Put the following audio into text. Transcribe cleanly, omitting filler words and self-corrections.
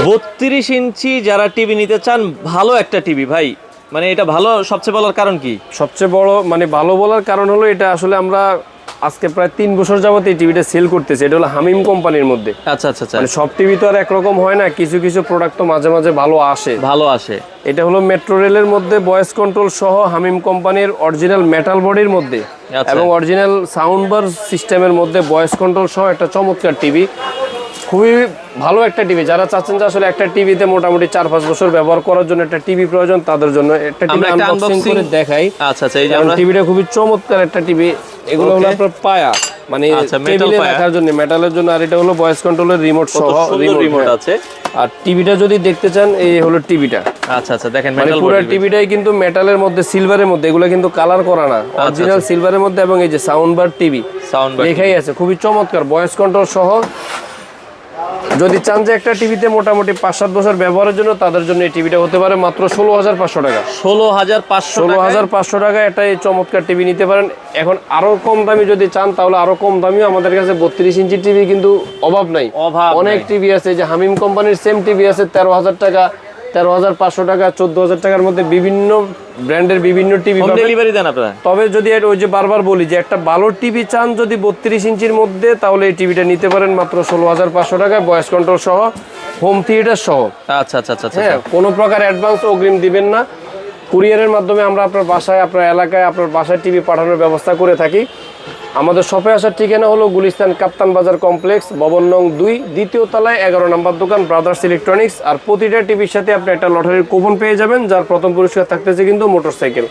32 ইঞ্চি যারা টিভি নিতে চান, ভালো একটা টিভি ভাই, মানে এটা ভালো সবচেয়ে বলার কারণ কি? সবচেয়ে বড় মানে ভালো বলার কারণ হলো এটা আসলে আমরা আজকে প্রায় 3 বছর যাবত এই টিভিটা সেল করতেছি। এটা হলো হামিম কোম্পানির মধ্যে। আচ্ছা আচ্ছা আচ্ছা, মানে সব টিভি তো আর একরকম হয় না, কিছু কিছু প্রোডাক্ট তো মাঝে মাঝে ভালো আসে। ভালো আসে। এটা হলো মেট্রো রেলের মধ্যে ভয়েস কন্ট্রোল সহ হামিম কোম্পানির অরিজিনাল মেটাল বডির মধ্যে আচ্ছা। এবং অরিজিনাল সাউন্ড বার সিস্টেমের মধ্যে ভয়েস কন্ট্রোল সহ একটা চমৎকার টিভি। খুবই ভালো একটা টিভি। যারা চাচ্ছেন যে আসলে একটা টিভিতে মোটামুটি 4-5 বছর ব্যবহার করার জন্য একটা টিভি প্রয়োজন, তাদের জন্য একটা টিভি আনবক্সিং করে দেখাই। আচ্ছা আচ্ছা, এই যে আমরা টিভিটা খুবই চমৎকার একটা টিভি। এগুলো হলো আপনার পায়া, মানে টেবিলে রাখার জন্য, মেটালের জন্য। আর এটা হলো ভয়েস কন্ট্রোলের রিমোট সহ, রিমোট আছে। আর টিভিটা যদি দেখতে চান, এই হলো টিভিটা। আচ্ছা আচ্ছা, দেখেন মানে পুরো টিভিটাই কিন্তু মেটালের মধ্যে, সিলভারের মধ্যে। এগুলো কিন্তু কালার করা না, অরিজিনাল সিলভারের মধ্যে। এবং এই যে সাউন্ড বার টিভি লেখাই আছে, খুবই চমৎকার ভয়েস কন্ট্রোল সহ। যদি চান যে একটা টিভিতে মোটামুটি 5-7 বছর ব্যবহারের জন্য, তাদের জন্য এই টিভিটা হতে পারে মাত্র 16,500 টাকা। 16,500 টাকা একটা এই চমৎকার টিভি নিতে পারেন। এখন আরো কম দামি যদি চান, তাহলে আরো কম দামিও আমাদের কাছে 32 ইঞ্চি টিভি কিন্তু অভাব নাই। অনেক টিভি আছে, যে হামিম কোম্পানির সেম টিভি আছে 13,000 টাকা, 13,500 টাকা, 14,000 টাকার মধ্যে বিভিন্ন ব্র্যান্ডের বিভিন্ন টিভি ডেলিভারি দেন আপনারা। তবে যদি ওই যে বারবার বলি যে একটা ভালো টিভি চান যদি 32 ইঞ্চির মধ্যে, তাহলে এই টিভিটা নিতে পারেন মাত্র 16,500 টাকায়, ভয়েস কন্ট্রোল সহ, হোম থিয়েটার সহ। আচ্ছা আচ্ছা আচ্ছা, হ্যাঁ, কোনো প্রকার অ্যাডভান্স অগ্রিম দিবেন না। কুরিয়ারের মাধ্যমে আমরা আপনার বাসায়, আপনার এলাকায়, আপনার বাসায় টিভি পাঠানোর ব্যবস্থা করে থাকি। আমাদের শপে আসার ঠিকানা হলো গুলিস্তান কাপ্তান বাজার কমপ্লেক্স, ভবন নং 2, দ্বিতীয় তলায় 11 নম্বর দোকান, ব্রাদার্স ইলেকট্রনিক্স। আর প্রতিটা টিভির সাথে আপনি একটা লটারির কুপন পেয়ে যাবেন, যার প্রথম পুরস্কার থাকতেছে কিন্তু মোটরসাইকেল।